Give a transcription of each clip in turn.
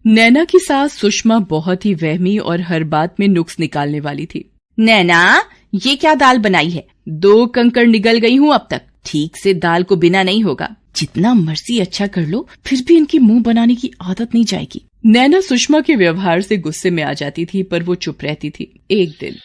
नैना की सास सुषमा बहुत ही वहमी और हर बात में नुक्स निकालने वाली थी। नैना, ये क्या दाल बनाई है? 2 कंकड़ निगल गई हूँ अब तक। ठीक से दाल को बिना नहीं होगा। जितना मर्जी अच्छा कर लो, फिर भी इनकी मुंह बनाने की आदत नहीं जाएगी। नैना सुषमा के व्यवहार से गुस्से में आ जाती थी, पर वो चुप रहती थी। एक दिन,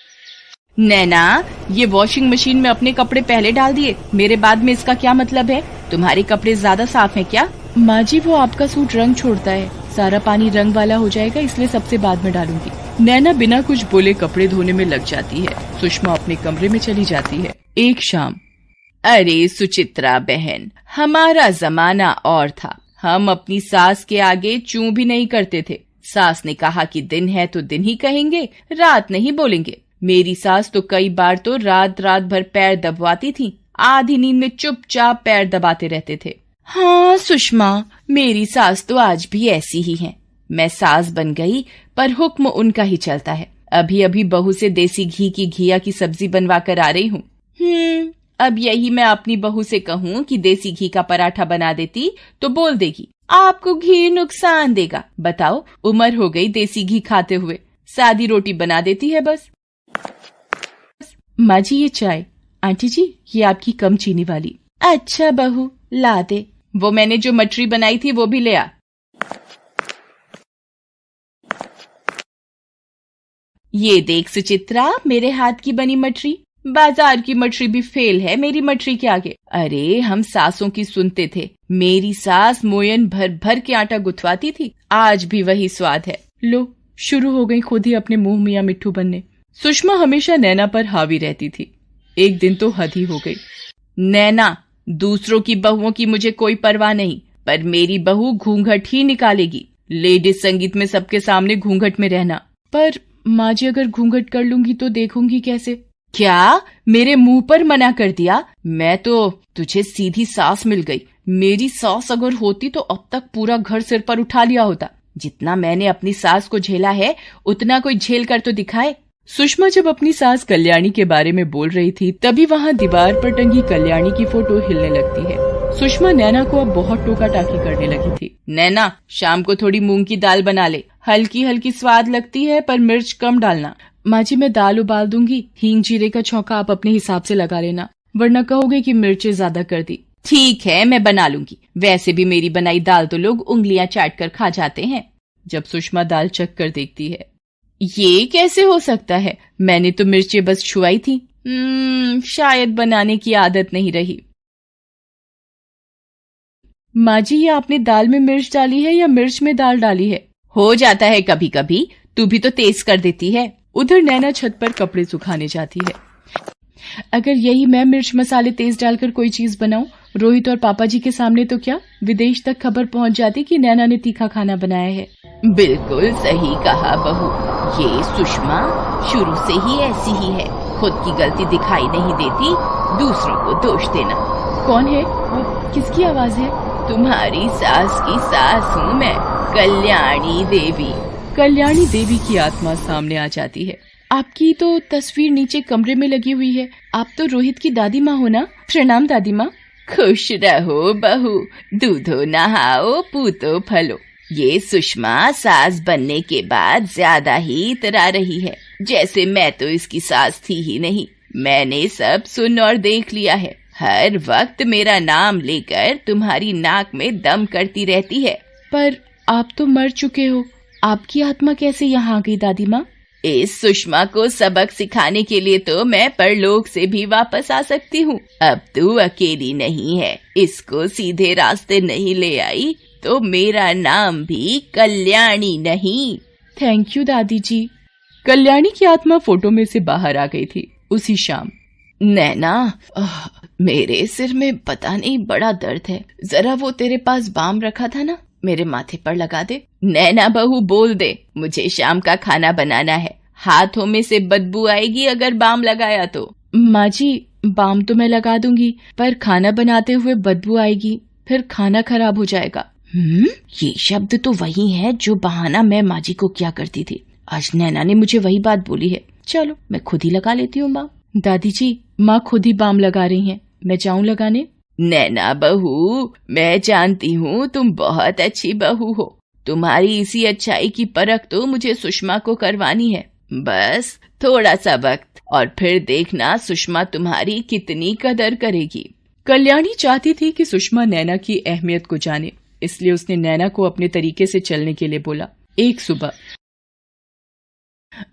नैना, ये वॉशिंग मशीन में अपने कपड़े पहले डाल दिए, मेरे बाद में इसका क्या मतलब है? तुम्हारे कपड़े ज्यादा साफ हैं क्या? माँ जी, वो आपका सूट रंग छोड़ता है, सारा पानी रंग वाला हो जाएगा, इसलिए सबसे बाद में डालूंगी। नैना बिना कुछ बोले कपड़े धोने में लग जाती है। सुषमा अपने कमरे में चली जाती है। एक शाम, अरे सुचित्रा बहन, हमारा जमाना और था। हम अपनी सास के आगे चूं भी नहीं करते थे। सास ने कहा कि दिन है तो दिन ही कहेंगे, रात नहीं बोलेंगे। मेरी सास तो कई बार तो रात रात भर पैर दबवाती थी, आधी नींद में चुपचाप पैर दबाते रहते थे। हाँ सुषमा, मेरी सास तो आज भी ऐसी ही है। मैं सास बन गई, पर हुक्म उनका ही चलता है। अभी अभी बहू से देसी घी की घिया की सब्जी बनवा कर आ रही हूँ। अब यही मैं अपनी बहू से कहूँ कि देसी घी का पराठा बना देती तो बोल देगी आपको घी नुकसान देगा। बताओ, उम्र हो गई देसी घी खाते हुए, सादी रोटी बना देती है बस। माँ जी, ये चाय। आंटी जी, ये आपकी कम चीनी वाली। अच्छा बहू, ला दे। वो मैंने जो मटरी बनाई थी वो भी ले आ। ये देख सुचित्रा, मेरे हाथ की बनी मटरी। बाजार की मटरी भी फेल है मेरी मटरी के आगे। अरे हम सासों की सुनते थे। मेरी सास मोयन भर भर के आटा गुथवाती थी, आज भी वही स्वाद है। लो, शुरू हो गई खुद ही अपने मुंह मियां मिट्ठू बनने। सुषमा हमेशा नैना पर हावी रहती थी। एक दिन तो हद ही हो गई। नैना, दूसरों की बहुओं की मुझे कोई परवाह नहीं, पर मेरी बहू घूंघट ही निकालेगी। लेडीज संगीत में सबके सामने घूंघट में रहना। पर माँ जी, अगर घूंघट कर लूंगी तो देखूंगी कैसे? क्या मेरे मुंह पर मना कर दिया? मैं तो तुझे सीधी सास मिल गई। मेरी सास अगर होती तो अब तक पूरा घर सिर पर उठा लिया होता। जितना मैंने अपनी सास को झेला है, उतना कोई झेल कर तो दिखाए। सुषमा जब अपनी सास कल्याणी के बारे में बोल रही थी, तभी वहाँ दीवार पर टंगी कल्याणी की फोटो हिलने लगती है। सुषमा नैना को अब बहुत टोका टाकी करने लगी थी। नैना, शाम को थोड़ी मूंग की दाल बना ले, हल्की हल्की स्वाद लगती है, पर मिर्च कम डालना। माँ जी, मैं दाल उबाल दूंगी, हींग जीरे का छौंका आप अपने हिसाब से लगा लेना, वरना कहोगे कि मिर्चें ज्यादा कर दी। ठीक है, मैं बना लूंगी। वैसे भी मेरी बनाई दाल तो लोग उंगलियां चाट कर खा जाते हैं। जब सुषमा दाल चख कर देखती है, ये कैसे हो सकता है? मैंने तो मिर्चें बस छुआई थी। शायद बनाने की आदत नहीं रही। माँ जी, ये आपने दाल में मिर्च डाली है या मिर्च में दाल डाली है? हो जाता है कभी कभी, तू भी तो तेज कर देती है। उधर नैना छत पर कपड़े सुखाने जाती है। अगर यही मैं मिर्च मसाले तेज डालकर कोई चीज बनाऊं, रोहित और पापा जी के सामने, तो क्या विदेश तक खबर पहुंच जाती कि नैना ने तीखा खाना बनाया है। बिल्कुल सही कहा बहू। ये सुषमा शुरू से ही ऐसी ही है। खुद की गलती दिखाई नहीं देती, दूसरों को दोष देना। कौन है? किसकी आवाज है? तुम्हारी सास की सास हूँ मैं, कल्याणी देवी। कल्याणी देवी की आत्मा सामने आ जाती है। आपकी तो तस्वीर नीचे कमरे में लगी हुई है। आप तो रोहित की दादी माँ हो ना? प्रणाम दादी माँ। खुश रहो बहू, दूधो नहाओ, पूतो फलो। ये सुषमा सास बनने के बाद ज्यादा ही इतरा रही है, जैसे मैं तो इसकी सास थी ही नहीं। मैंने सब सुन और देख लिया है। हर वक्त मेरा नाम लेकर तुम्हारी नाक में दम करती रहती है। पर आप तो मर चुके हो, आपकी आत्मा कैसे यहाँ आ गई दादी माँ? इस सुषमा को सबक सिखाने के लिए तो मैं परलोक से भी वापस आ सकती हूँ। अब तू अकेली नहीं है, इसको सीधे रास्ते नहीं ले आई तो मेरा नाम भी कल्याणी नहीं। थैंक यू दादी जी। कल्याणी की आत्मा फोटो में से बाहर आ गई थी। उसी शाम, नैना, मेरे सिर में पता नहीं बड़ा दर्द है, जरा वो तेरे पास बाम रखा था ना, मेरे माथे पर लगा दे। नैना बहू, बोल दे, मुझे शाम का खाना बनाना है। हाथों में से बदबू आएगी अगर बाम लगाया तो। माँ जी, बाम तो मैं लगा दूंगी, पर खाना बनाते हुए बदबू आएगी, फिर खाना खराब हो जाएगा। ये शब्द तो वही है जो बहाना मैं माँ जी को क्या करती थी। आज नैना ने मुझे वही बात बोली है। चलो, मैं खुद ही लगा लेती हूँ बाम। दादी जी, माँ खुद ही बाम लगा रही हैं, मैं जाऊँ लगाने? नैना बहू, मैं जानती हूँ तुम बहुत अच्छी बहू हो, तुम्हारी इसी अच्छाई की परख तो मुझे सुषमा को करवानी है। बस थोड़ा सा वक्त, और फिर देखना सुषमा तुम्हारी कितनी कदर करेगी। कल्याणी चाहती थी कि सुषमा नैना की अहमियत को जाने, इसलिए उसने नैना को अपने तरीके से चलने के लिए बोला। एक सुबह,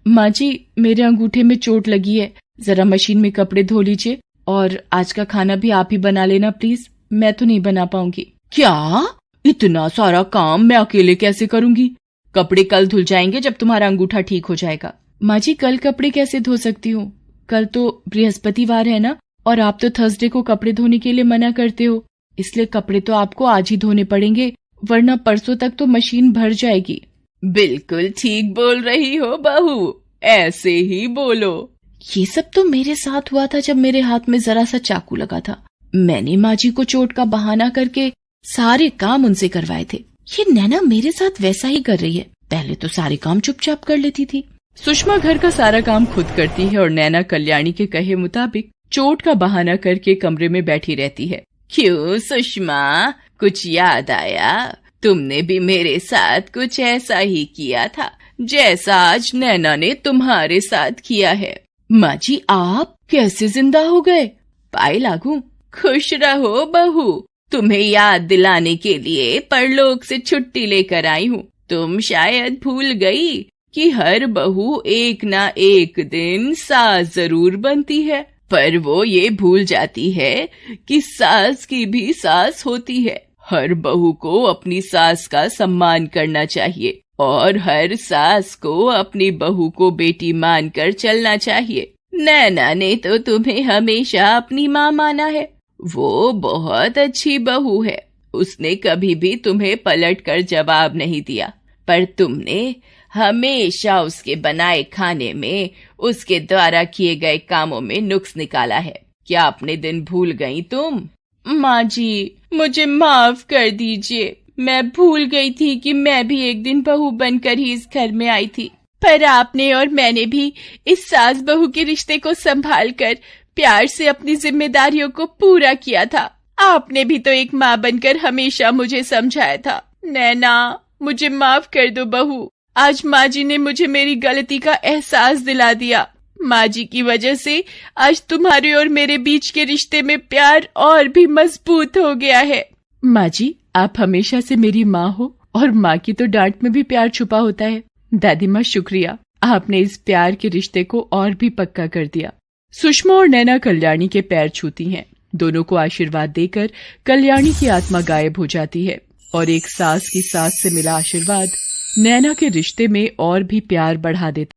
माँ जी मेरे अंगूठे में चोट लगी है, जरा मशीन में कपड़े धो लीजिए और आज का खाना भी आप ही बना लेना प्लीज, मैं तो नहीं बना पाऊंगी। क्या? इतना सारा काम मैं अकेले कैसे करूंगी? कपड़े कल धुल जाएंगे जब तुम्हारा अंगूठा ठीक हो जाएगा। माँ जी कल कपड़े कैसे धो सकती हूँ? कल तो बृहस्पतिवार है ना, और आप तो थर्सडे को कपड़े धोने के लिए मना करते हो, इसलिए कपड़े तो आपको आज ही धोने पड़ेंगे, वरना परसों तक तो मशीन भर जाएगी। बिल्कुल ठीक बोल रही हो बहू, ऐसे ही बोलो। ये सब तो मेरे साथ हुआ था जब मेरे हाथ में जरा सा चाकू लगा था। मैंने माँ जी को चोट का बहाना करके सारे काम उनसे करवाए थे। ये नैना मेरे साथ वैसा ही कर रही है, पहले तो सारे काम चुपचाप कर लेती थी। सुषमा घर का सारा काम खुद करती है और नैना कल्याणी के कहे मुताबिक चोट का बहाना करके कमरे में बैठी रहती है। क्यों सुषमा, कुछ याद आया? तुमने भी मेरे साथ कुछ ऐसा ही किया था जैसा आज नैना ने तुम्हारे साथ किया है। माँ जी आप कैसे जिंदा हो गए? पाए लागू। खुश रहो बहू, तुम्हें याद दिलाने के लिए परलोक से छुट्टी लेकर आई हूँ। तुम शायद भूल गई कि हर बहू एक ना एक दिन सास जरूर बनती है, पर वो ये भूल जाती है कि सास की भी सास होती है। हर बहू को अपनी सास का सम्मान करना चाहिए और हर सास को अपनी बहू को बेटी मानकर चलना चाहिए। नैना ने तो तुम्हें हमेशा अपनी माँ माना है, वो बहुत अच्छी बहू है। उसने कभी भी तुम्हें पलट कर जवाब नहीं दिया, पर तुमने हमेशा उसके बनाए खाने में, उसके द्वारा किए गए कामों में नुक्स निकाला है। क्या अपने दिन भूल गई तुम? माँ जी मुझे माफ कर दीजिए, मैं भूल गई थी कि मैं भी एक दिन बहू बनकर ही इस घर में आई थी, पर आपने और मैंने भी इस सास बहू के रिश्ते को संभाल कर प्यार से अपनी जिम्मेदारियों को पूरा किया था। आपने भी तो एक माँ बनकर हमेशा मुझे समझाया था। नैना मुझे माफ कर दो बहू, आज माँ जी ने मुझे मेरी गलती का एहसास दिला दिया। माँ जी की वजह से आज तुम्हारे और मेरे बीच के रिश्ते में प्यार और भी मजबूत हो गया है। माँ जी आप हमेशा से मेरी माँ हो, और माँ की तो डांट में भी प्यार छुपा होता है। दादी माँ शुक्रिया, आपने इस प्यार के रिश्ते को और भी पक्का कर दिया। सुषमा और नैना कल्याणी के पैर छूती हैं। दोनों को आशीर्वाद देकर कल्याणी की आत्मा गायब हो जाती है और एक सास की सास से मिला आशीर्वाद नैना के रिश्ते में और भी प्यार बढ़ा देता।